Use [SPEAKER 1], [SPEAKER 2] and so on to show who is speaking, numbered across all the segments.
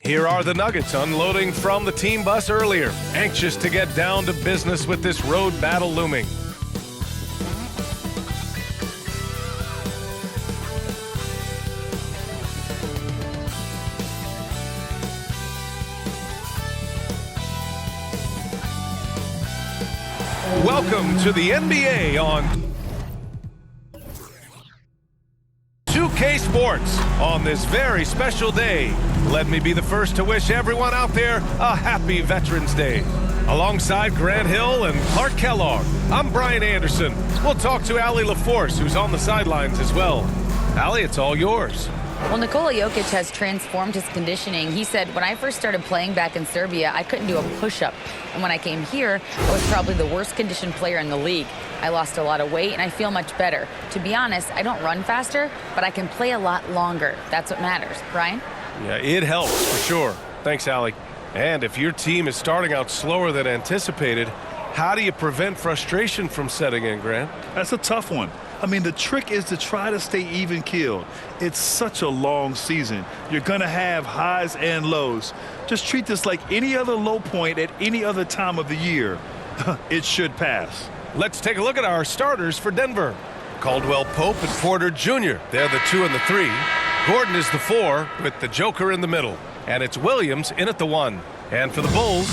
[SPEAKER 1] Here are the Nuggets unloading from the team bus earlier, anxious to get down to business with this road battle looming. Welcome to the NBA on 2K Sports on this very special day. Let me be the first to wish everyone out there a happy Veterans Day. Alongside Grant Hill and Clark Kellogg, I'm Brian Anderson. We'll talk to Allie LaForce, who's on the sidelines as well. Allie, it's all yours.
[SPEAKER 2] Well, Nikola Jokic has transformed his conditioning. He said, when I first started playing back in Serbia, I couldn't do a push-up. And when I came here, I was probably the worst conditioned player in the league. I lost a lot of weight, and I feel much better. To be honest, I don't run faster, but I can play a lot longer. That's what matters. Brian?
[SPEAKER 1] Yeah, it helps for sure. Thanks, Allie. And if your team is starting out slower than anticipated, how do you prevent frustration from setting in, Grant?
[SPEAKER 3] That's a tough one. I mean, the trick is to try to stay even-keeled. It's such a long season. You're going to have highs and lows. Just treat this like any other low point at any other time of the year. It should pass.
[SPEAKER 1] Let's take a look at our starters for Denver. Caldwell Pope and Porter Jr. They're the 2 and the 3. Gordon is the 4 with the Joker in the middle. And it's Williams in at the 1. And for the Bulls,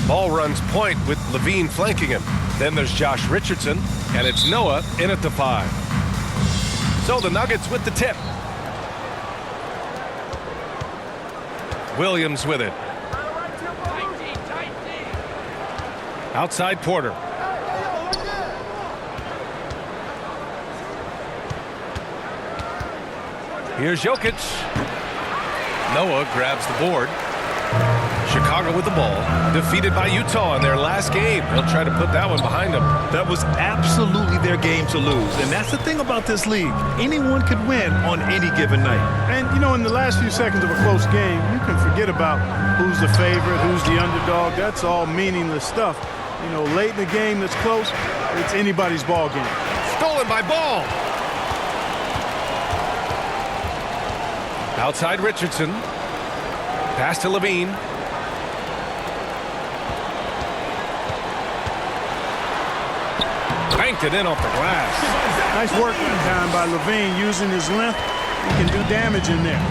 [SPEAKER 1] Ball runs point with Levine flanking him. Then there's Josh Richardson, and it's Noah in at the 5. So the Nuggets with the tip. Williams with it. Outside Porter. Here's Jokic. Noah grabs the board. Chicago with the ball, defeated by Utah in their last game. They'll try to put that one behind them.
[SPEAKER 3] That was absolutely their game to lose. And that's the thing about this league. Anyone could win on any given night.
[SPEAKER 4] And, you know, in the last few seconds of a close game, you can forget about who's the favorite, who's the underdog. That's all meaningless stuff. You know, late in the game that's close, it's anybody's ball game.
[SPEAKER 1] Stolen by Ball. Outside Richardson. Pass to Levine. Banked it in off the glass.
[SPEAKER 4] Nice work that time by Levine using his length. He can do damage in there.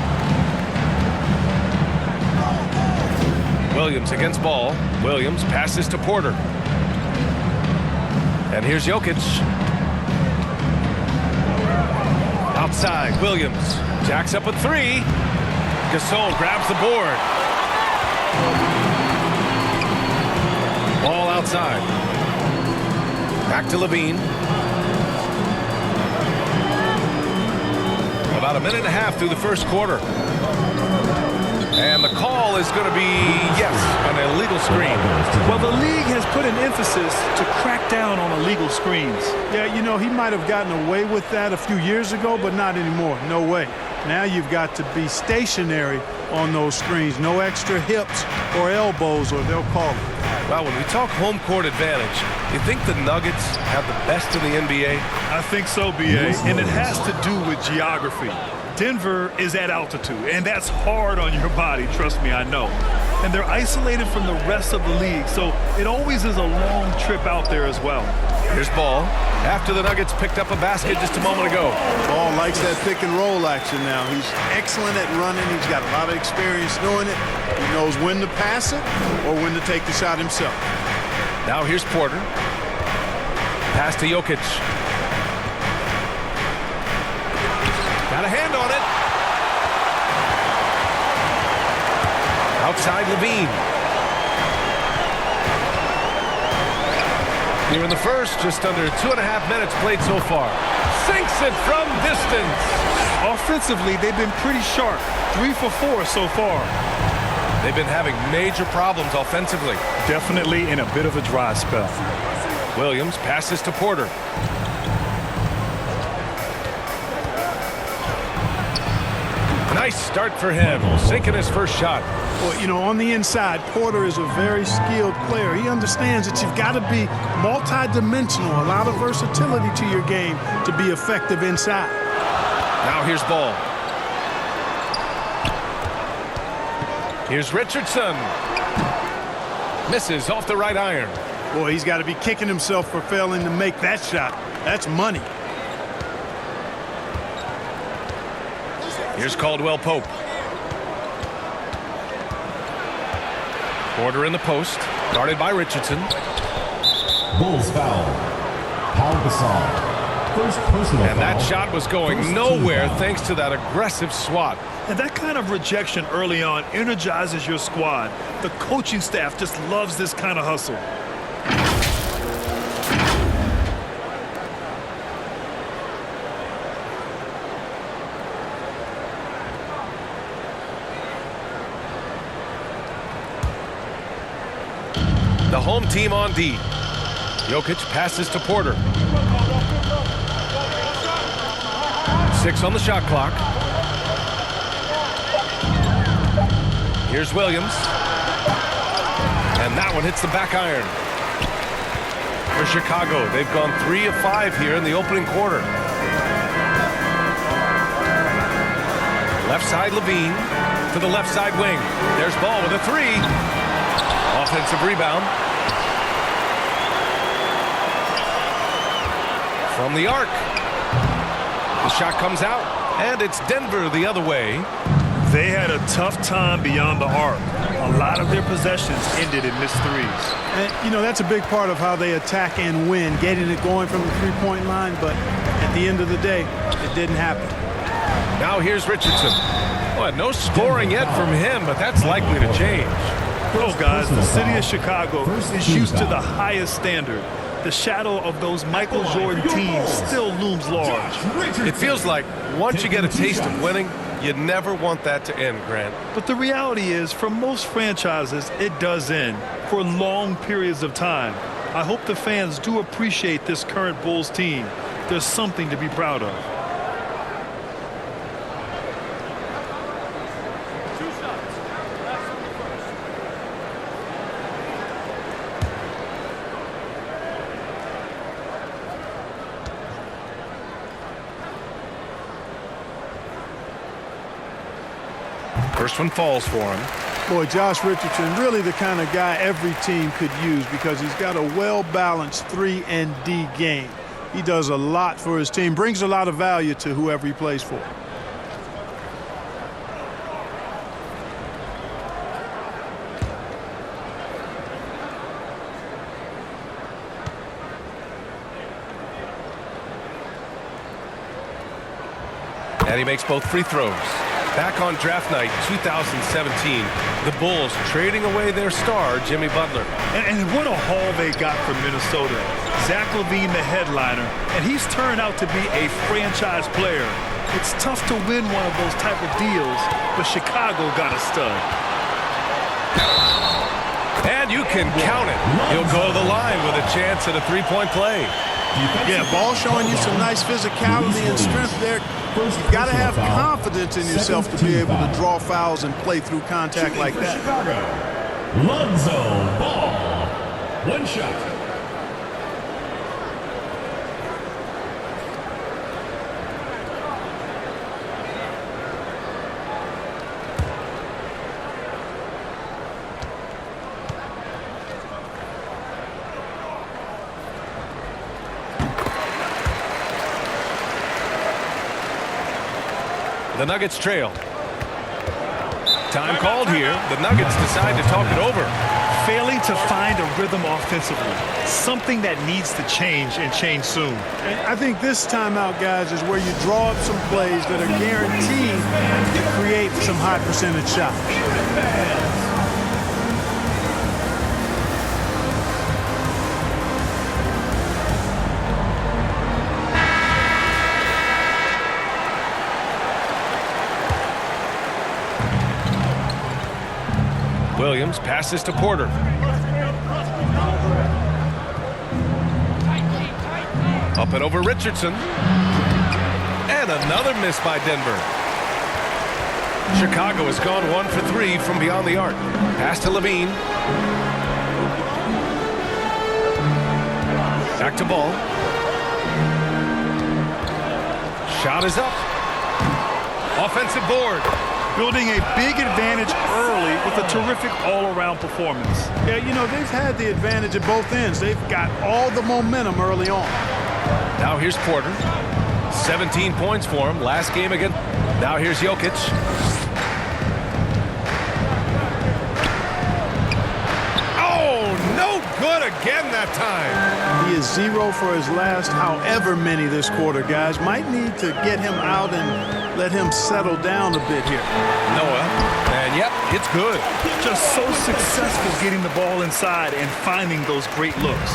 [SPEAKER 1] Williams against Ball. Williams passes to Porter. And here's Jokic. Outside, Williams. Jacks up a 3. Gasol grabs the board. Ball outside. Back to Levine. About a minute and a half through the first quarter. And the call is going to be, yes, an illegal screen.
[SPEAKER 3] Well, the league has put an emphasis to crack down on illegal screens.
[SPEAKER 4] Yeah, you know, he might have gotten away with that a few years ago, but not anymore. No way. Now you've got to be stationary on those screens. No extra hips or elbows, or they'll call it.
[SPEAKER 1] Well, when we talk home court advantage, you think the Nuggets have the best in the NBA?
[SPEAKER 3] I think so, B.A., and it has to do with geography. Denver is at altitude, and that's hard on your body, trust me, I know. And they're isolated from the rest of the league, so it always is a long trip out there as well.
[SPEAKER 1] Here's Ball. After the Nuggets picked up a basket just a moment ago.
[SPEAKER 4] Ball likes that pick and roll action now. He's excellent at running. He's got a lot of experience doing it. He knows when to pass it or when to take the shot himself.
[SPEAKER 1] Now here's Porter. Pass to Jokic. Got a hand on it. Outside Levine. Here in the first, just under 2.5 minutes played so far. Sinks it from distance.
[SPEAKER 3] Offensively, they've been pretty sharp. 3 for 4 so far.
[SPEAKER 1] They've been having major problems offensively.
[SPEAKER 3] Definitely in a bit of a dry spell.
[SPEAKER 1] Williams passes to Porter. Nice start for him, sinking his first shot.
[SPEAKER 4] Well, you know, on the inside, Porter is a very skilled player. He understands that you've got to be multi-dimensional, a lot of versatility to your game to be effective inside.
[SPEAKER 1] Now here's Ball. Here's Richardson. Misses off the right iron.
[SPEAKER 4] Boy, he's got to be kicking himself for failing to make that shot. That's money.
[SPEAKER 1] Here's Caldwell Pope. Porter in the post, guarded by Richardson.
[SPEAKER 5] Bulls foul. Paul Gasol. First personal
[SPEAKER 1] And that
[SPEAKER 5] foul.
[SPEAKER 1] shot was going
[SPEAKER 5] First team
[SPEAKER 1] nowhere
[SPEAKER 5] foul.
[SPEAKER 1] thanks to that aggressive swat.
[SPEAKER 3] And that kind of rejection early on energizes your squad. The coaching staff just loves this kind of hustle.
[SPEAKER 1] The home team on D. Jokic passes to Porter. 6 on the shot clock. Here's Williams. And that one hits the back iron. For Chicago, they've gone 3 of 5 here in the opening quarter. Left side Levine to the left side wing. There's Ball with a 3. Offensive rebound. From the arc. The shot comes out, and it's Denver the other way.
[SPEAKER 3] They had a tough time beyond the arc. A lot of their possessions ended in missed threes.
[SPEAKER 4] And, you know, that's a big part of how they attack and win, getting it going from the three-point line. But at the end of the day, it didn't happen.
[SPEAKER 1] Now here's Richardson. Well, no scoring yet from him, but that's likely to change.
[SPEAKER 3] Well, guys, the city of Chicago is used to the highest standard. The shadow of those Michael Jordan teams still looms large.
[SPEAKER 1] It feels like once you get a taste of winning, you never want that to end, Grant.
[SPEAKER 3] But the reality is, for most franchises, it does end for long periods of time. I hope the fans do appreciate this current Bulls team. There's something to be proud of.
[SPEAKER 1] First one falls for him.
[SPEAKER 4] Boy, Josh Richardson, really the kind of guy every team could use because he's got a well-balanced 3 and D game. He does a lot for his team, brings a lot of value to whoever he plays for.
[SPEAKER 1] And he makes both free throws. Back on draft night 2017, the Bulls trading away their star, Jimmy Butler.
[SPEAKER 3] And what a haul they got from Minnesota. Zach LaVine, the headliner, and he's turned out to be a franchise player. It's tough to win one of those type of deals, but Chicago got a stud.
[SPEAKER 1] And you can count it. He'll go to the line with a chance at a three-point play.
[SPEAKER 4] Yeah, Ball showing you some nice physicality and strength there. You've got to have confidence in yourself to be able to draw fouls and play through contact like that.
[SPEAKER 5] Chicago, Lonzo Ball. One shot.
[SPEAKER 1] The Nuggets trail. Time called here. The Nuggets decide to talk it over.
[SPEAKER 3] Failing to find a rhythm offensively, something that needs to change and change soon.
[SPEAKER 4] And I think this timeout, guys, is where you draw up some plays that are guaranteed to create some high percentage shots.
[SPEAKER 1] Williams passes to Porter. Up and over Richardson. And another miss by Denver. Chicago has gone 1 for 3 from beyond the arc. Pass to Levine. Back to Ball. Shot is up. Offensive board.
[SPEAKER 3] Building a big advantage early with a terrific all-around performance.
[SPEAKER 4] Yeah, you know, they've had the advantage at both ends. They've got all the momentum early on.
[SPEAKER 1] Now here's Porter. 17 points for him last game again. Now here's Jokic. Oh, no good again that time.
[SPEAKER 4] He is 0 for his last however many this quarter, guys. Might need to get him out and let him settle down a bit here.
[SPEAKER 1] Noah, and yep, it's good.
[SPEAKER 3] Just so successful getting the ball inside and finding those great looks.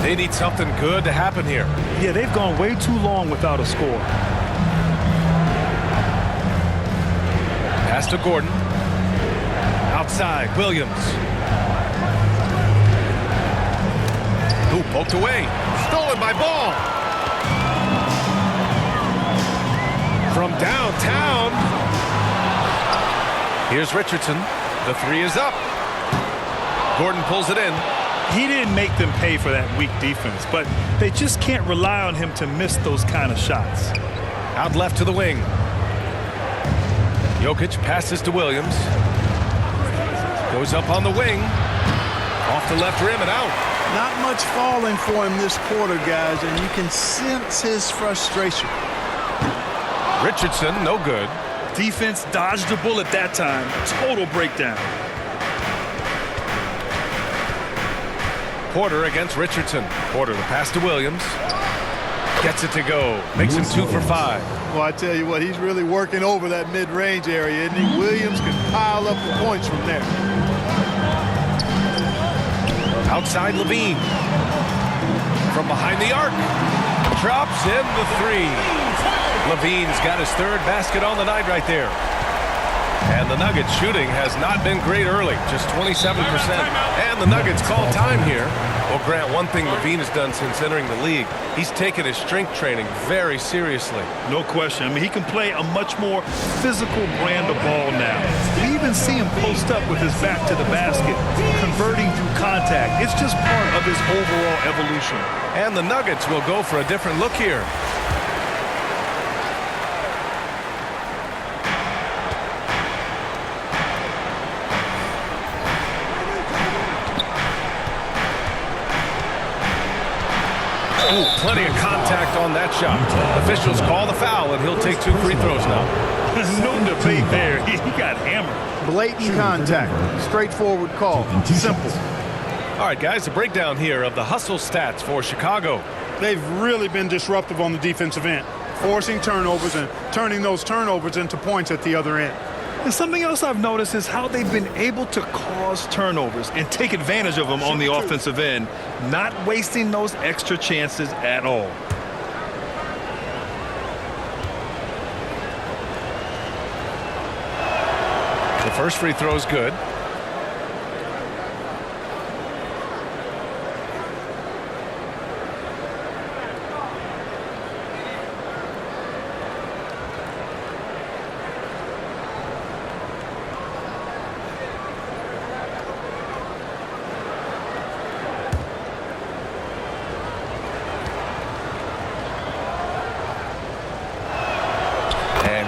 [SPEAKER 1] They need something good to happen here.
[SPEAKER 3] Yeah, they've gone way too long without a score.
[SPEAKER 1] Pass to Gordon. Outside, Williams. Who poked away. Stolen by Ball. From downtown. Here's Richardson. The three is up. Gordon pulls it in.
[SPEAKER 3] He didn't make them pay for that weak defense, but they just can't rely on him to miss those kind of shots.
[SPEAKER 1] Out left to the wing. Jokic passes to Williams. Goes up on the wing. Off the left rim and out.
[SPEAKER 4] Not much falling for him this quarter, guys, and you can sense his frustration.
[SPEAKER 1] Richardson, no good.
[SPEAKER 3] Defense dodged a bullet that time. Total breakdown.
[SPEAKER 1] Porter against Richardson. Porter, the pass to Williams. Gets it to go. Makes him 2 for 5.
[SPEAKER 4] Well, I tell you what, he's really working over that mid-range area, isn't he? Williams can pile up the points from there.
[SPEAKER 1] Outside Levine. From behind the arc. Drops in the three. Levine's got his third basket on the night right there. And the Nuggets shooting has not been great early, just 27%. And the Nuggets call time here. Well, Grant, one thing Levine has done since entering the league, he's taken his strength training very seriously.
[SPEAKER 3] No question. I mean, he can play a much more physical brand of ball now. We even see him post up with his back to the basket, converting through contact. It's just part of his overall evolution.
[SPEAKER 1] And the Nuggets will go for a different look here. Ooh, plenty of contact on that shot. Officials call the foul, and he'll take 2 free throws now.
[SPEAKER 3] No debate there. He got hammered.
[SPEAKER 4] Blatant contact. Straightforward call. Simple.
[SPEAKER 1] All right, guys, a breakdown here of the hustle stats for Chicago.
[SPEAKER 4] They've really been disruptive on the defensive end, forcing turnovers and turning those turnovers into points at the other end.
[SPEAKER 3] And something else I've noticed is how they've been able to cause turnovers and take advantage of them on the offensive end, not wasting those extra chances at all.
[SPEAKER 1] The first free throw is good.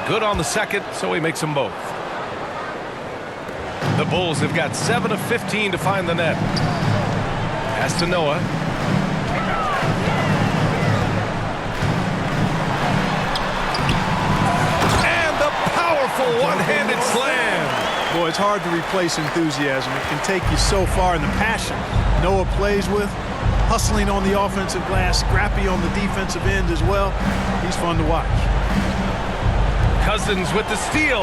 [SPEAKER 1] Good on the second, so he makes them both. The Bulls have got 7 of 15 to find the net. Pass to Noah. And the powerful one-handed slam.
[SPEAKER 4] Boy, it's hard to replace enthusiasm. It can take you so far, in the passion Noah plays with, hustling on the offensive glass, scrappy on the defensive end as well. He's fun to watch.
[SPEAKER 1] Cousins with the steal.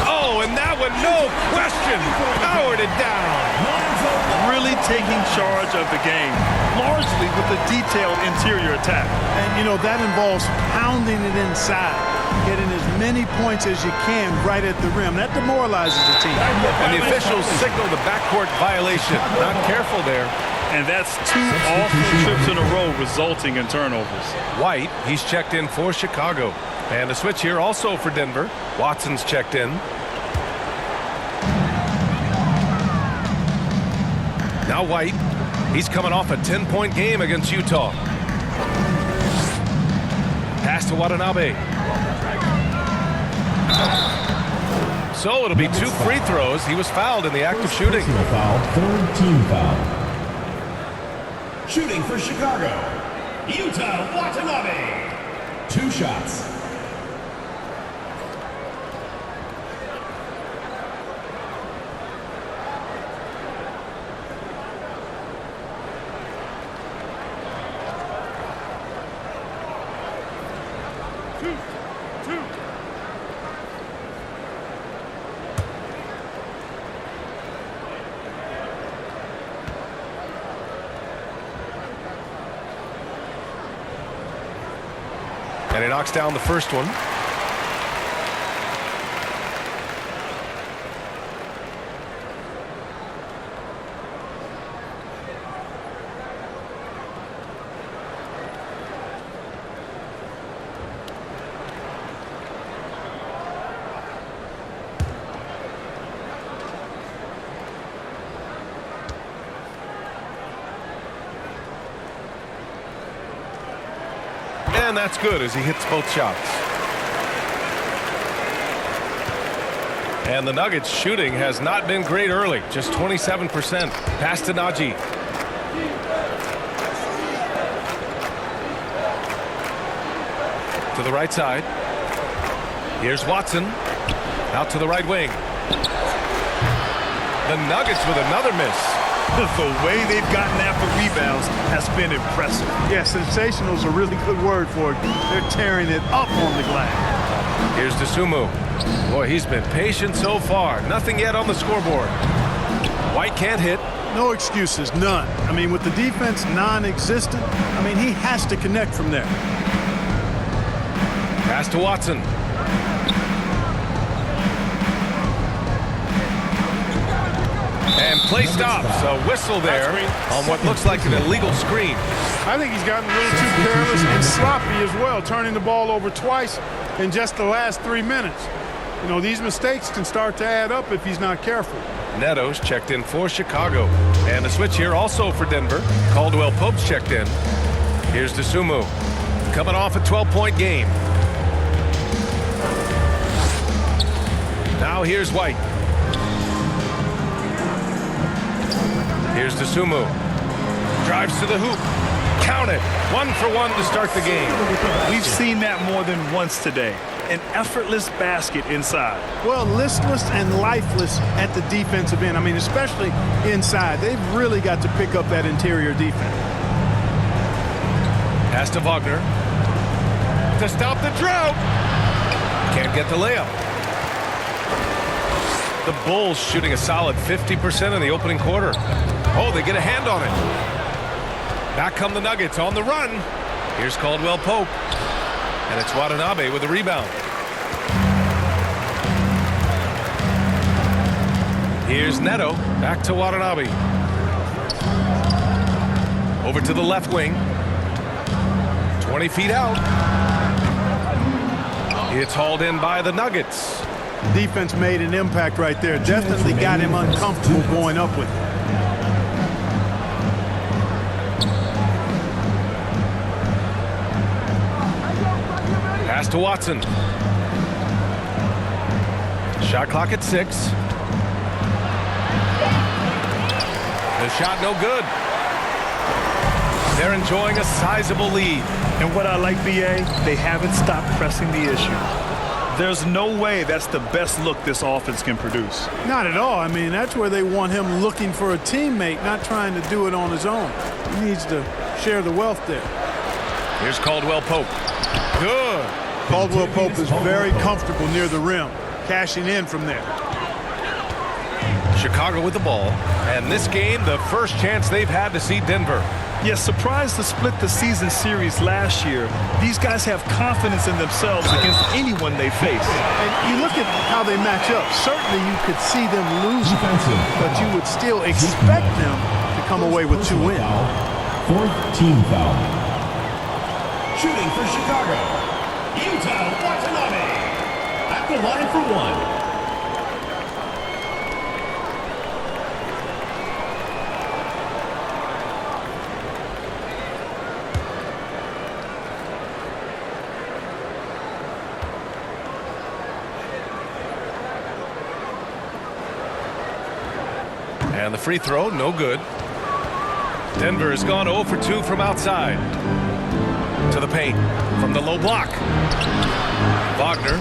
[SPEAKER 1] Oh, and that one, no question, powered it down.
[SPEAKER 3] Really taking charge of the game, largely with a detailed interior attack.
[SPEAKER 4] And, you know, that involves pounding it inside, getting as many points as you can right at the rim. That demoralizes the team.
[SPEAKER 1] And the officials signal the backcourt violation. Not careful there.
[SPEAKER 3] And that's 2 awful trips in a row resulting in turnovers.
[SPEAKER 1] White, he's checked in for Chicago. And a switch here also for Denver. Watson's checked in. Now White, he's coming off a 10-point game against Utah. Pass to Watanabe. So it'll be 2 free throws. He was fouled in the act of shooting.
[SPEAKER 5] Personal foul, third team foul. Shooting for Chicago, Yuta Watanabe. 2 shots.
[SPEAKER 1] And he knocks down the first one. And that's good as he hits both shots. And the Nuggets shooting has not been great early, just 27%. Pass to Najee. To the right side. Here's Watson. Out to the right wing. The Nuggets with another miss.
[SPEAKER 3] The way they've gotten after rebounds has been impressive.
[SPEAKER 4] Yeah, sensational is a really good word for it. They're tearing it up on the glass.
[SPEAKER 1] Here's Dosunmu. Boy, he's been patient so far. Nothing yet on the scoreboard. White can't hit.
[SPEAKER 4] No excuses, none. I mean, with the defense non-existent, I mean, he has to connect from there.
[SPEAKER 1] Pass to Watson. And play stops. A whistle there on what looks like an illegal screen.
[SPEAKER 6] I think he's gotten a little too careless and sloppy as well, turning the ball over twice in just the last 3 minutes. You know, these mistakes can start to add up if he's not careful.
[SPEAKER 1] Neto's checked in for Chicago. And a switch here also for Denver. Caldwell Pope's checked in. Here's Dosunmu. Coming off a 12-point game. Now here's White. Here's Dosunmu. Drives to the hoop. Count it. 1 for 1 to start the game.
[SPEAKER 3] We've seen that more than once today. An effortless basket inside.
[SPEAKER 4] Well, listless and lifeless at the defensive end. I mean, especially inside. They've really got to pick up that interior defense.
[SPEAKER 1] Pass to Wagner. To stop the drought. Can't get the layup. The Bulls shooting a solid 50% in the opening quarter. Oh, they get a hand on it. Back come the Nuggets on the run. Here's Caldwell Pope. And it's Watanabe with the rebound. Here's Neto. Back to Watanabe. Over to the left wing. 20 feet out. It's hauled in by the Nuggets.
[SPEAKER 4] Defense made an impact right there. Definitely got him uncomfortable going up with it.
[SPEAKER 1] Pass to Watson. Shot clock at 6. The shot no good. They're enjoying a sizable lead.
[SPEAKER 3] And what I like, BA, they haven't stopped pressing the issue. There's no way that's the best look this offense can produce.
[SPEAKER 4] Not at all. I mean, that's where they want him looking for a teammate, not trying to do it on his own. He needs to share the wealth there.
[SPEAKER 1] Here's Caldwell Pope. Good.
[SPEAKER 4] Caldwell Pope is very comfortable near the rim, cashing in from there.
[SPEAKER 1] Chicago with the ball. And this game, the first chance they've had to see Denver.
[SPEAKER 3] Yes, surprised to split the season series last year. These guys have confidence in themselves against anyone they face.
[SPEAKER 4] And you look at how they match up. Certainly you could see them losing, but you would still expect them to come away with 2 wins.
[SPEAKER 5] Fourth team foul. Shooting for Chicago, Yuta Watanabe. At the line for 1.
[SPEAKER 1] And the free throw, no good. Denver has gone 0 for 2 from outside. To the paint from the low block. Wagner.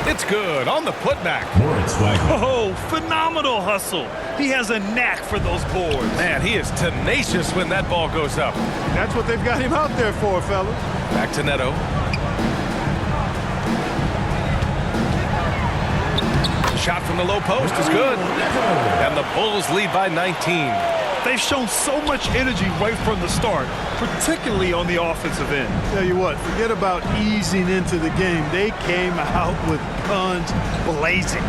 [SPEAKER 1] It's good on the putback.
[SPEAKER 5] Moritz Wagner.
[SPEAKER 3] Oh, phenomenal hustle. He has a knack for those boards.
[SPEAKER 1] Man, he is tenacious when that ball goes up.
[SPEAKER 4] That's what they've got him out there for, fella.
[SPEAKER 1] Back to Neto. Shot from the low post is good. And the Bulls lead by 19.
[SPEAKER 3] They've shown so much energy right from the start, particularly on the offensive end.
[SPEAKER 4] Tell you what, forget about easing into the game. They came out with guns blazing.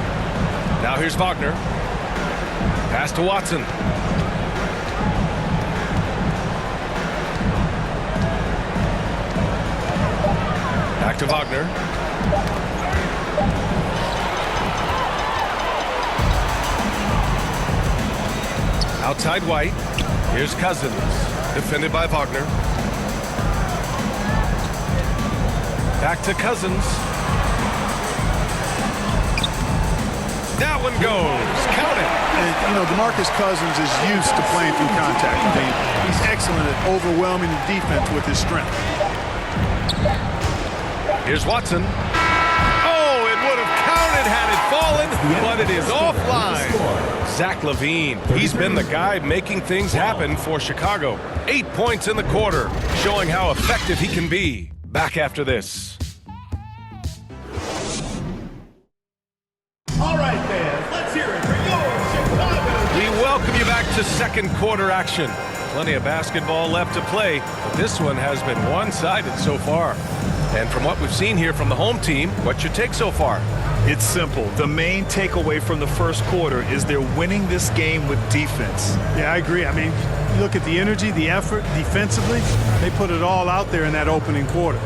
[SPEAKER 1] Now here's Wagner. Pass to Watson. Back to Wagner. Outside White. Here's Cousins. Defended by Wagner. Back to Cousins. That one goes. Count it.
[SPEAKER 4] And, you know, DeMarcus Cousins is used to playing through contact. I mean, he's excellent at overwhelming the defense with his strength.
[SPEAKER 1] Here's Watson. Oh, it would have counted had it fallen, but it is offline. Zach LaVine, he's been the guy making things happen for Chicago. 8 points in the quarter, showing how effective he can be. Back after this.
[SPEAKER 5] All right, fans, let's hear it for your Chicago.
[SPEAKER 1] We welcome you back to second quarter action. Plenty of basketball left to play, but this one has been one-sided so far. And from what we've seen here from the home team, what's your take so far?
[SPEAKER 3] It's simple. The main takeaway from the first quarter is they're winning this game with defense.
[SPEAKER 4] Yeah, I agree. I mean, you look at the energy, the effort defensively, they put it all out there in that opening quarter.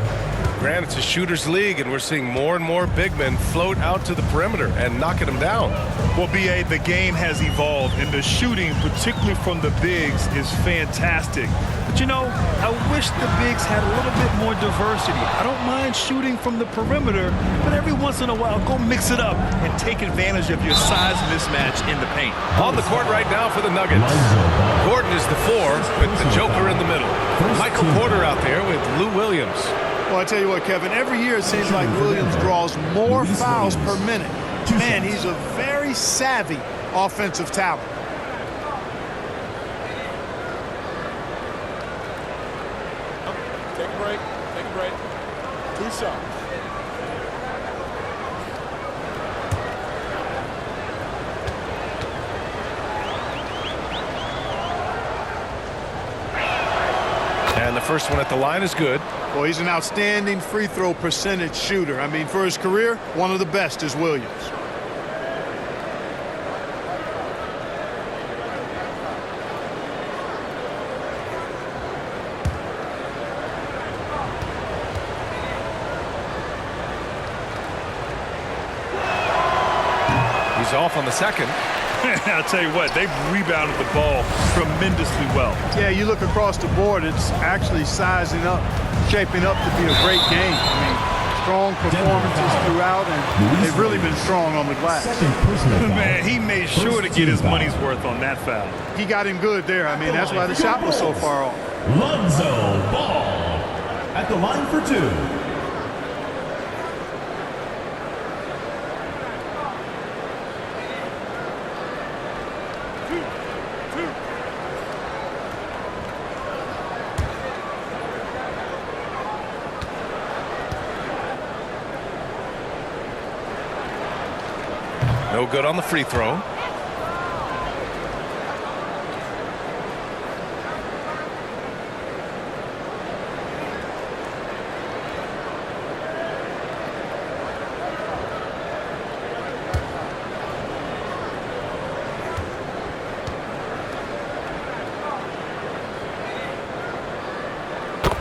[SPEAKER 1] Granted, it's a shooter's league, and we're seeing more and more big men float out to the perimeter and knocking them down.
[SPEAKER 3] Well, B.A., the game has evolved, and the shooting, particularly from the bigs, is fantastic. But, you know, I wish the bigs had a little bit more diversity. I don't mind shooting from the perimeter, but every once in a while, go mix it up and take advantage of your size mismatch in the paint.
[SPEAKER 1] On the court right now for the Nuggets. Gordon is the 4 with the Joker in the middle. Michael Porter out there with Lou Williams.
[SPEAKER 4] Well, I tell you what, Kevin, every year it seems like Williams draws more fouls per minute. Man, he's a very savvy offensive talent.
[SPEAKER 6] Take a break. Take a break. 2 shots.
[SPEAKER 1] And the first one at the line is good.
[SPEAKER 4] Well, he's an outstanding free throw percentage shooter. I mean, for his career, one of the best is Williams.
[SPEAKER 1] He's off on the second.
[SPEAKER 3] I'll tell you what, they've rebounded the ball tremendously well.
[SPEAKER 4] Yeah, you look across the board, it's actually sizing up, shaping up to be a great game. I mean, strong performances throughout, and they've really been strong on the glass.
[SPEAKER 3] Man, he made sure to get his money's worth on that foul.
[SPEAKER 4] He got him good there. I mean, that's why the shot was so far off.
[SPEAKER 5] Lonzo Ball at the line for 2.
[SPEAKER 1] No good on the free throw.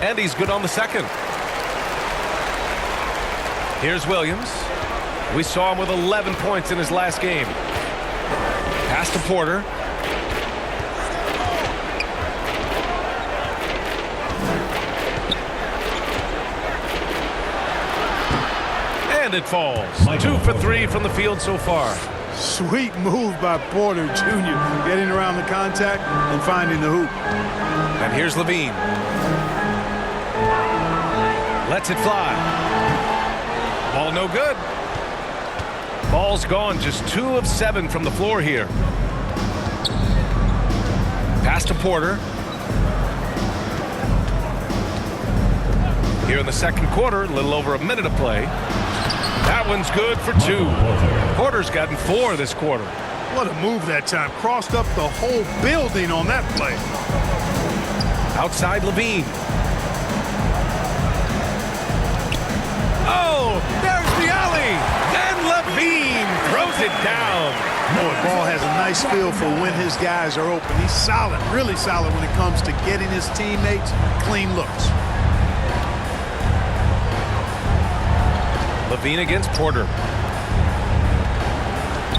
[SPEAKER 1] And he's good on the second. Here's Williams. We saw him with 11 points in his last game. Pass to Porter. And it falls. 2 for 3 from the field so far.
[SPEAKER 6] Sweet move by Porter Jr. getting around the contact and finding the hoop.
[SPEAKER 1] And here's Levine. Lets it fly. Ball no good. Ball's gone, just 2 of 7 from the floor here. Pass to Porter. Here in the second quarter, a little over a minute of play. That one's good for 2. Porter's gotten 4 this quarter.
[SPEAKER 6] What a move that time. Crossed up the whole building on that play.
[SPEAKER 1] Outside Levine. Oh, there's the alley. And Levine throws it down.
[SPEAKER 6] Boy, Ball has a nice feel for when his guys are open. He's solid, really solid when it comes to getting his teammates clean looks.
[SPEAKER 1] Levine against Porter.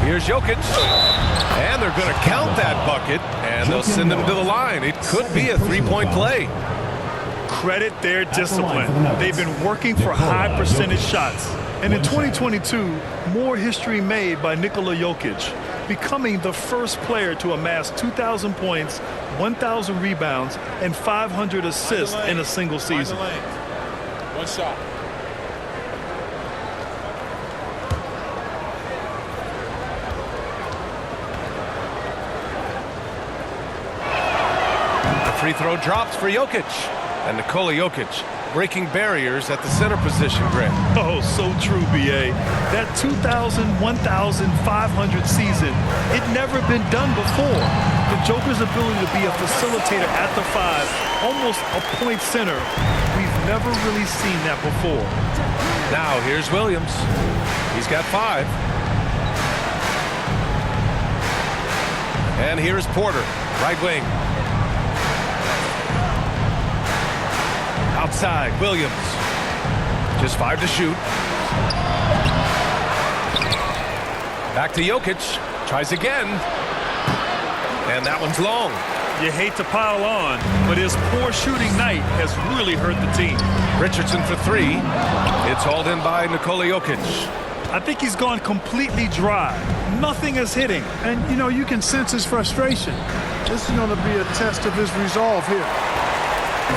[SPEAKER 1] Here's Jokic. And they're going to count that bucket, and they'll send him to the line. It could be a 3-point play.
[SPEAKER 3] Credit their discipline. They've been working for high percentage shots. And in 2022, more history made by Nikola Jokic, becoming the first player to amass 2,000 points, 1,000 rebounds, and 500 assists in a single season.
[SPEAKER 7] One shot.
[SPEAKER 1] Free throw drops for Jokic. And Nikola Jokic breaking barriers at the center position, Greg.
[SPEAKER 3] Oh, so true, B.A. That 2,000, 1,500 season, it never been done before. The Joker's ability to be a facilitator at the 5, almost a point center, we've never really seen that before.
[SPEAKER 1] Now here's Williams. He's got 5. And here's Porter, right wing. Outside, Williams. Just 5 to shoot. Back to Jokic. Tries again. And that one's long.
[SPEAKER 3] You hate to pile on, but his poor shooting night has really hurt the team.
[SPEAKER 1] Richardson for 3. It's hauled in by Nikola Jokic.
[SPEAKER 3] I think he's gone completely dry. Nothing is hitting.
[SPEAKER 6] And, you know, you can sense his frustration. This is going to be a test of his resolve here.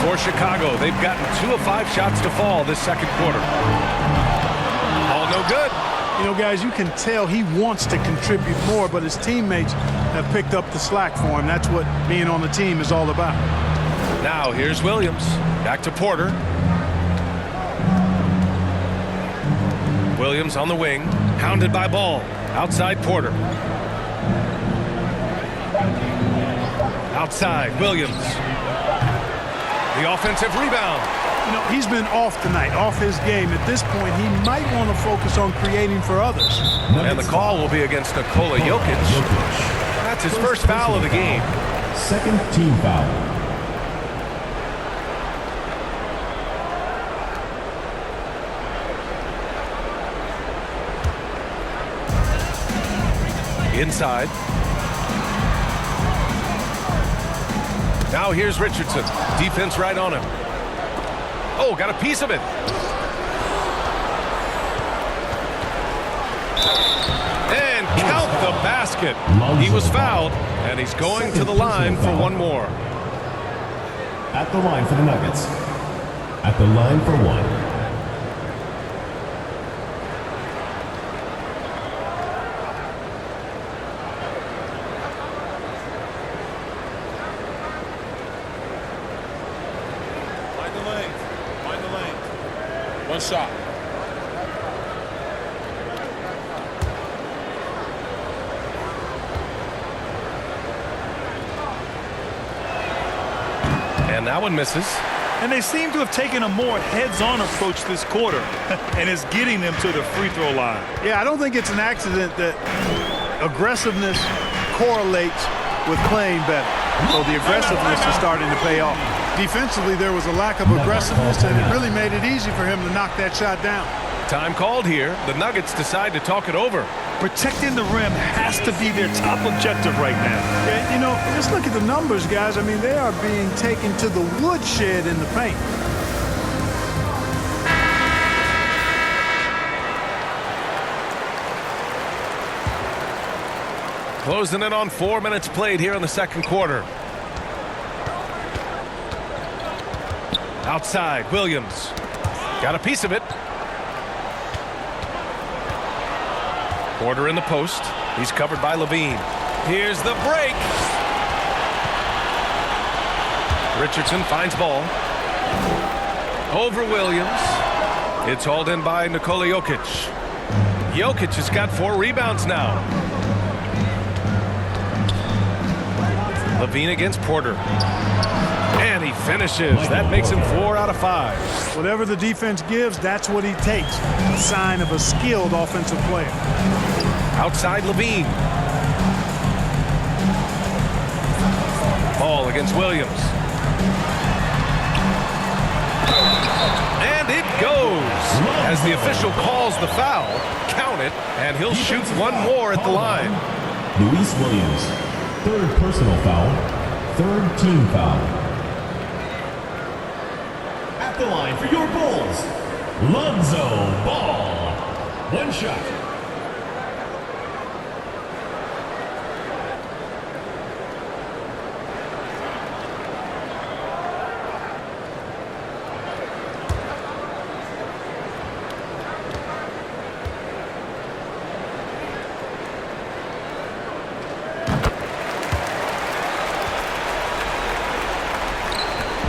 [SPEAKER 1] For Chicago, they've gotten 2 of 5 shots to fall this second quarter. All no good.
[SPEAKER 6] You know, guys, you can tell he wants to contribute more, but his teammates have picked up the slack for him. That's what being on the team is all about.
[SPEAKER 1] Now here's Williams. Back to Porter. Williams on the wing. Hounded by Ball. Outside Porter. Outside Williams. The offensive rebound.
[SPEAKER 6] You know, he's been off tonight, off his game. At this point, he might want to focus on creating for others.
[SPEAKER 1] And the call will be against Nikola Jokic. That's his first foul of the game.
[SPEAKER 5] Second team foul.
[SPEAKER 1] Inside. Now here's Richardson. Defense right on him. Oh, got a piece of it. And count the basket. He was fouled, and he's going to the line for one more.
[SPEAKER 5] At the line for the Nuggets. At the line for 1.
[SPEAKER 7] One shot.
[SPEAKER 1] And that one misses.
[SPEAKER 3] And they seem to have taken a more heads-on approach this quarter, and it's getting them to the free throw line.
[SPEAKER 6] Yeah, I don't think it's an accident that aggressiveness correlates with playing better. So the aggressiveness is starting to pay off. Defensively, there was a lack of aggressiveness, and it really made it easy for him to knock that shot down.
[SPEAKER 1] Time called here. The Nuggets decide to talk it over.
[SPEAKER 3] Protecting the rim has to be their top objective right now.
[SPEAKER 6] Yeah, you know, just look at the numbers, guys. I mean, they are being taken to the woodshed in the paint.
[SPEAKER 1] Closing in on 4 minutes played here in the second quarter. Outside, Williams. Got a piece of it. Porter in the post. He's covered by Levine. Here's the break. Richardson finds ball. Over Williams. It's hauled in by Nikola Jokic. Jokic has got 4 rebounds now. Levine against Porter. And he finishes. That makes him 4 out of 5.
[SPEAKER 4] Whatever the defense gives, that's what he takes. A sign of a skilled offensive player.
[SPEAKER 1] Outside Levine. Ball against Williams. And it goes. As the official calls the foul, count it, and he'll shoot one more at the line.
[SPEAKER 5] Luis Williams, 3rd personal foul, 3rd team foul. At the line for your Bulls, Lonzo Ball. 1 shot.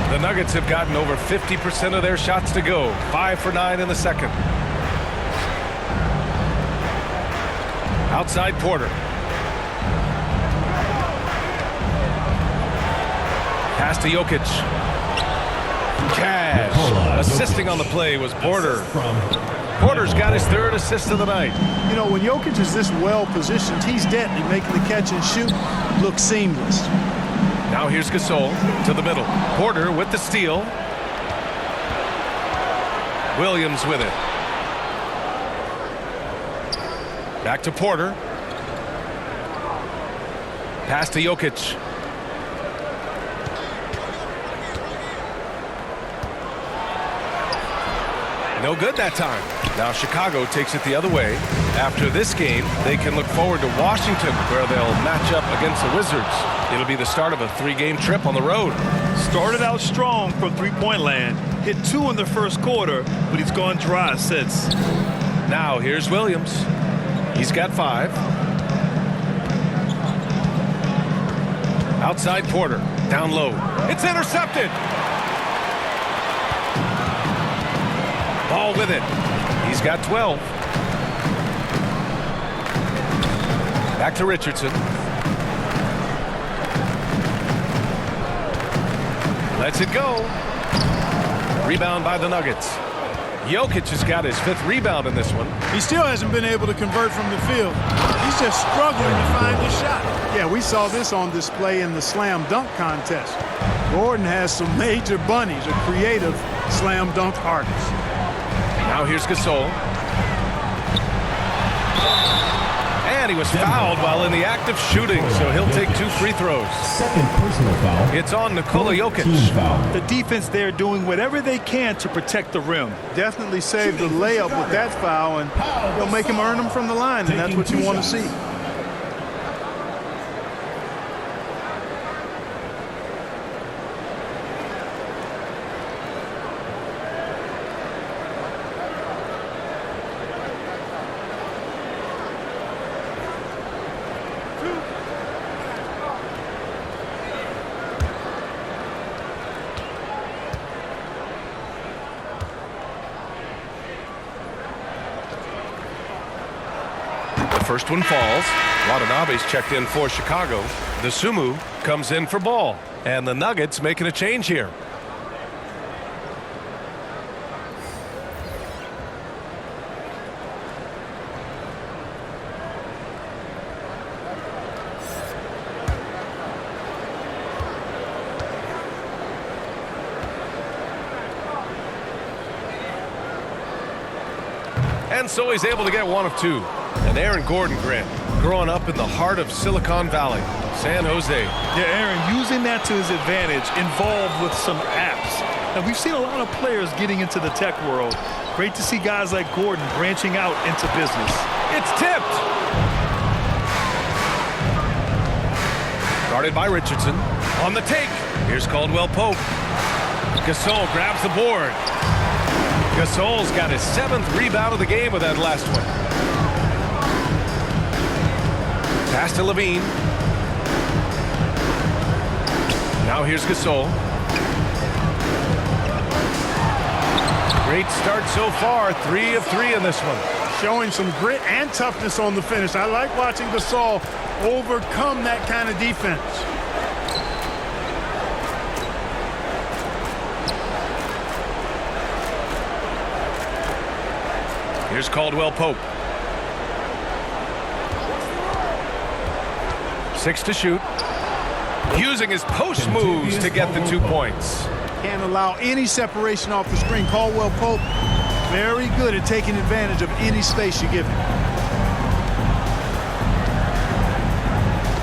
[SPEAKER 1] The Nuggets have gotten over 50% of their shots to go. 5 for 9 in the second. Outside Porter. Pass to Jokic. Cash. Assisting on the play was Porter. Porter's got his 3rd assist of the night.
[SPEAKER 4] You know, when Jokic is this well positioned, he's deadly, making the catch and shoot look seamless.
[SPEAKER 1] Now here's Gasol to the middle. Porter with the steal. Williams with it. Back to Porter. Pass to Jokic. No good that time. Now Chicago takes it the other way. After this game, they can look forward to Washington, where they'll match up against the Wizards. It'll be the start of a 3-game trip on the road.
[SPEAKER 3] Started out strong from three-point land. Hit 2 in the first quarter, but he's gone dry since.
[SPEAKER 1] Now here's Williams. He's got 5. Outside Porter. Down low. It's intercepted. Ball with it. He's got 12. Back to Richardson. Lets it go. Rebound by the Nuggets. Jokic has got his 5th rebound in this one.
[SPEAKER 6] He still hasn't been able to convert from the field. He's just struggling to find the shot.
[SPEAKER 4] Yeah, we saw this on display in the slam dunk contest. Gordon has some major bunnies, a creative slam dunk artist.
[SPEAKER 1] Now here's Gasol. And he was fouled while in the act of shooting, so he'll take 2 free throws.
[SPEAKER 5] 2nd personal foul.
[SPEAKER 1] It's on Nikola Jokic.
[SPEAKER 5] Team foul.
[SPEAKER 3] The defense there doing whatever they can to protect the rim.
[SPEAKER 4] Definitely saved the layup with that foul, and they'll make him earn them from the line, and that's what you want to see.
[SPEAKER 1] First one falls. Watanabe's checked in for Chicago. The Sumu comes in for Ball. And the Nuggets making a change here. And so he's able to get 1 of 2. And Aaron Gordon, Grant, growing up in the heart of Silicon Valley, San Jose.
[SPEAKER 3] Yeah, Aaron, using that to his advantage, involved with some apps. And we've seen a lot of players getting into the tech world. Great to see guys like Gordon branching out into business.
[SPEAKER 1] It's tipped. Guarded by Richardson. On the take. Here's Caldwell Pope. Gasol grabs the board. Gasol's got his 7th rebound of the game with that last one. Pass to Levine. Now here's Gasol. Great start so far. 3 of 3 in this one.
[SPEAKER 6] Showing some grit and toughness on the finish. I like watching Gasol overcome that kind of defense.
[SPEAKER 1] Here's Caldwell Pope. 6 to shoot. Using his post moves to get the 2 points.
[SPEAKER 6] Can't allow any separation off the screen. Caldwell Pope, very good at taking advantage of any space you give him.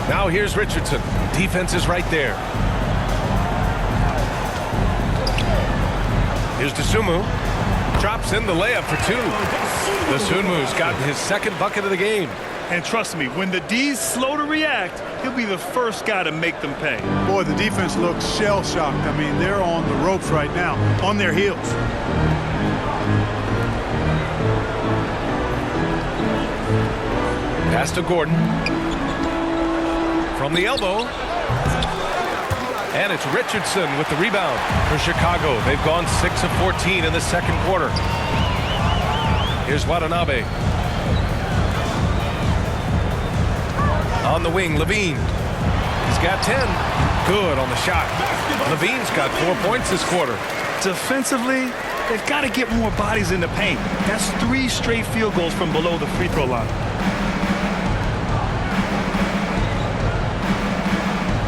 [SPEAKER 1] Now here's Richardson. Defense is right there. Here's Dosunmu. Drops in the layup for 2. Dosunmu's gotten his 2nd bucket of the game.
[SPEAKER 3] And trust me, when the D's slow to react, he'll be the first guy to make them pay.
[SPEAKER 6] Boy, the defense looks shell-shocked. I mean, they're on the ropes right now, on their heels.
[SPEAKER 1] Pass to Gordon. From the elbow. And it's Richardson with the rebound for Chicago. They've gone 6 of 14 in the 2nd quarter. Here's Watanabe. On the wing, Levine. He's got 10. Good on the shot. Levine's got 4 points this quarter.
[SPEAKER 3] Defensively, they've got to get more bodies in the paint. That's 3 straight field goals from below the free throw line.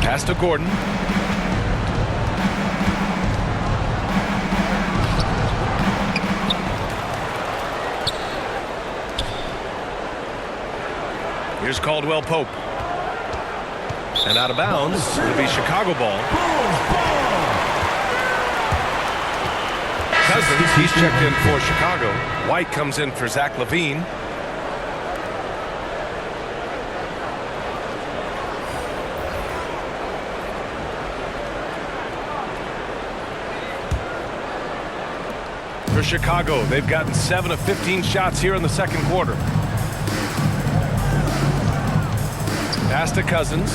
[SPEAKER 1] Pass to Gordon. Here's Caldwell Pope. And out of bounds. It'll be Chicago ball. Cousins, he's checked in for Chicago. White comes in for Zach LaVine. For Chicago, they've gotten 7 of 15 shots here in the 2nd quarter. Pass to Cousins.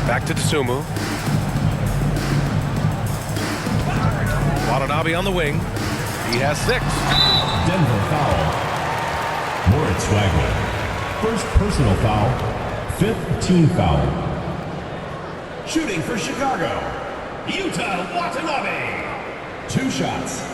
[SPEAKER 1] Back to Dosunmu. Watanabe on the wing. He has 6.
[SPEAKER 5] Denver foul. Moritz Wagner. First personal foul. 5th team foul. Shooting for Chicago. Yuta Watanabe. 2 shots.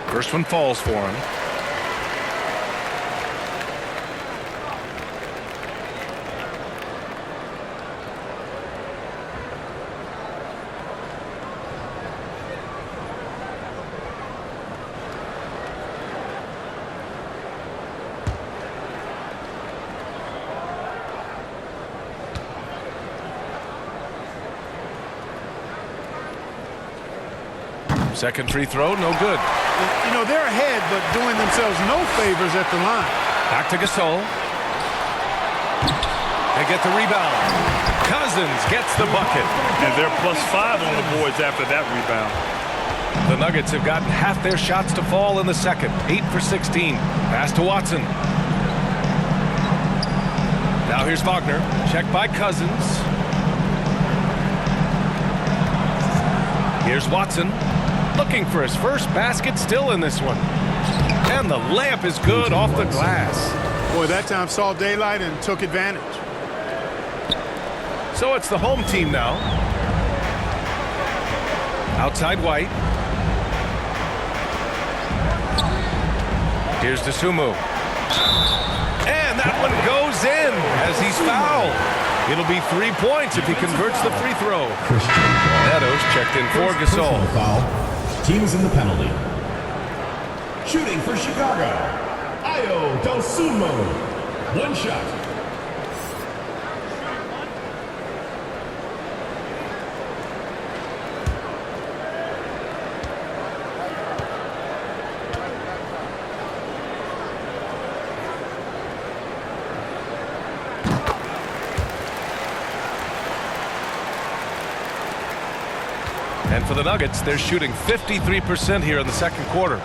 [SPEAKER 1] First one falls for him. Second free throw, no good.
[SPEAKER 6] You know, they're ahead, but doing themselves no favors at the line.
[SPEAKER 1] Back to Gasol. They get the rebound. Cousins gets the bucket.
[SPEAKER 3] And they're +5 on the boards after that rebound.
[SPEAKER 1] The Nuggets have gotten half their shots to fall in the 2nd. 8 for 16. Pass to Watson. Now here's Wagner. Checked by Cousins. Here's Watson. Looking for his first basket still in this one. And the layup is good off the glass.
[SPEAKER 6] Boy, that time saw daylight and took advantage.
[SPEAKER 1] So it's the home team now. Outside White. Here's Dosunmu. And that one goes in as he's fouled. It'll be 3 points if he converts the free throw. Neto's checked in for Gasol.
[SPEAKER 5] Personal foul. Team's in the penalty. Shooting for Chicago, Ayo Dosunmu. One shot.
[SPEAKER 1] And for the Nuggets, they're shooting 53% here in the second quarter.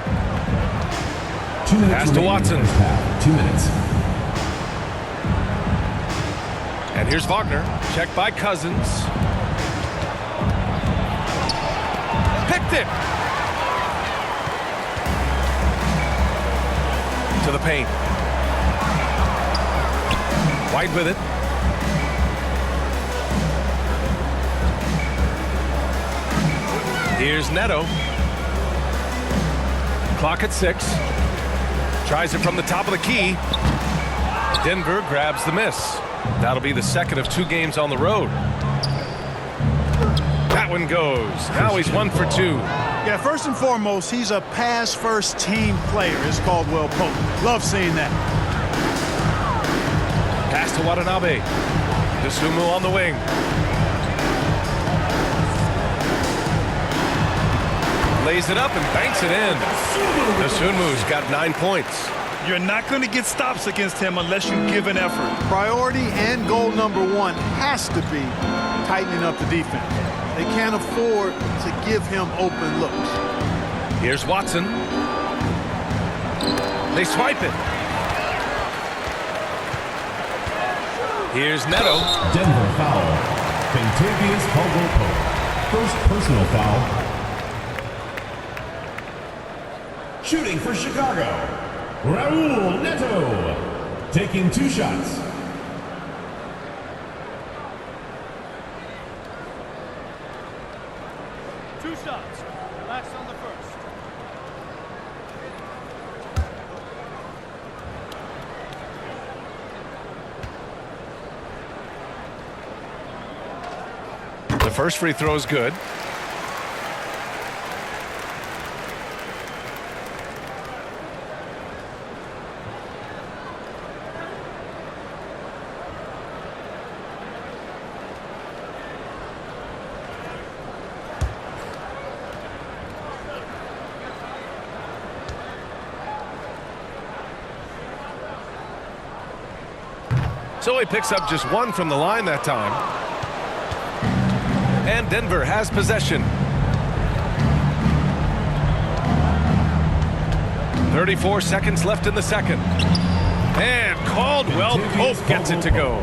[SPEAKER 5] 2 minutes
[SPEAKER 1] Pass to
[SPEAKER 5] remaining in
[SPEAKER 1] Watson.
[SPEAKER 5] the first half. 2 minutes.
[SPEAKER 1] And here's Wagner. Checked by Cousins. Picked it. To the paint. White with it. Here's Neto. Clock at 6. Tries it from the top of the key. Denver grabs the miss. That'll be the second of 2 games on the road. That one goes. Now he's 1 for 2.
[SPEAKER 6] Yeah, first and foremost, he's a pass-first team player. It's Caldwell Pope. Love seeing that.
[SPEAKER 1] Pass to Watanabe. Dosunmu on the wing. Lays it up and banks it in. Dosunmu's got 9 points.
[SPEAKER 3] You're not going to get stops against him unless you give an effort.
[SPEAKER 6] Priority and goal number 1 has to be tightening up the defense. They can't afford to give him open looks.
[SPEAKER 1] Here's Watson. They swipe it. Here's Neto.
[SPEAKER 5] Denver foul. Kentavious Caldwell Pope. First personal foul. Shooting for Chicago, Raul Neto. Taking 2 shots.
[SPEAKER 6] Two shots. Relax on the first.
[SPEAKER 1] The first free throw is good. So he picks up just 1 from the line that time. And Denver has possession. 34 seconds left in the second. And Caldwell Pope gets it to go.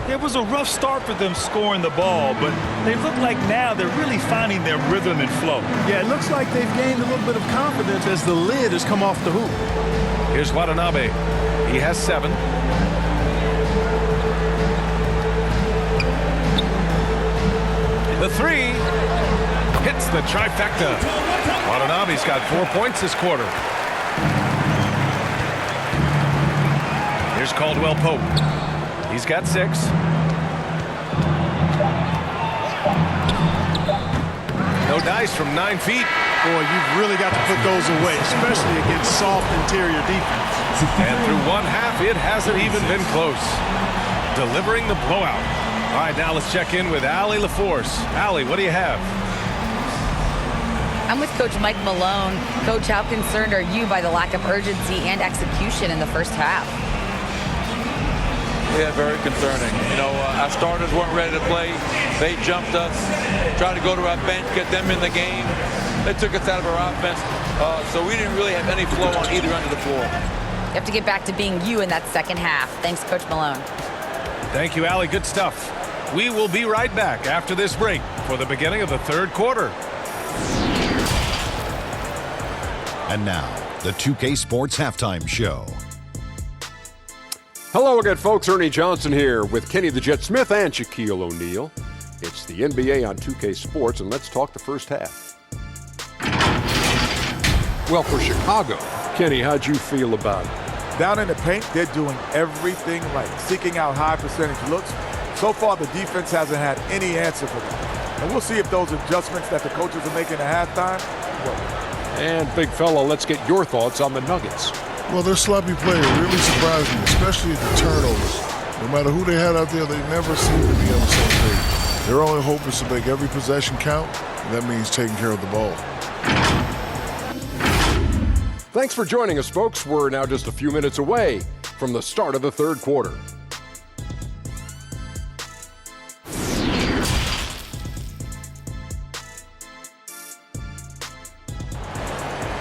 [SPEAKER 3] It was a rough start for them scoring the ball, but they look like now they're really finding their rhythm and flow.
[SPEAKER 6] Yeah, it looks like they've gained a little bit of confidence as the lid has come off the hoop.
[SPEAKER 1] Here's Watanabe. He has 7. The 3 hits the trifecta. Watanabe's got 4 points this quarter. Here's Caldwell Pope. He's got 6. No dice from 9 feet.
[SPEAKER 6] Boy, you've really got to put those away, especially against soft interior defense.
[SPEAKER 1] And through 1/2, it hasn't even been close. Delivering the blowout. All right, now let's check in with Allie LaForce. Allie, what do you have?
[SPEAKER 2] I'm with Coach Mike Malone. Coach, how concerned are you by the lack of urgency and execution in the first half?
[SPEAKER 8] Yeah, very concerning. You know, our starters weren't ready to play. They jumped us, tried to go to our bench, get them in the game. They took us out of our offense, so we didn't really have any flow on either end of the floor.
[SPEAKER 2] You have to get back to being you in that second half. Thanks, Coach Malone.
[SPEAKER 1] Thank you, Allie. Good stuff. We will be right back after this break for the beginning of the third quarter.
[SPEAKER 9] And now, the 2K Sports Halftime Show.
[SPEAKER 10] Hello again, folks. Ernie Johnson here with Kenny the Jet Smith and Shaquille O'Neal. It's the NBA on 2K Sports, and let's talk the first half. Well, for Chicago, Kenny, how'd you feel about
[SPEAKER 11] Down in the paint, they're doing everything right, seeking out high percentage looks. So far, the defense hasn't had any answer for that. And we'll see if those adjustments that the coaches are making at halftime work.
[SPEAKER 10] And big fella, let's get your thoughts on the Nuggets.
[SPEAKER 12] Well, their sloppy play really surprised me, especially the turnovers. No matter who they had out there, they never seem to be on the same page. Their only hope is to make every possession count, and that means taking care of the ball.
[SPEAKER 10] Thanks for joining us, folks. We're now just a few minutes away from the start of the third quarter.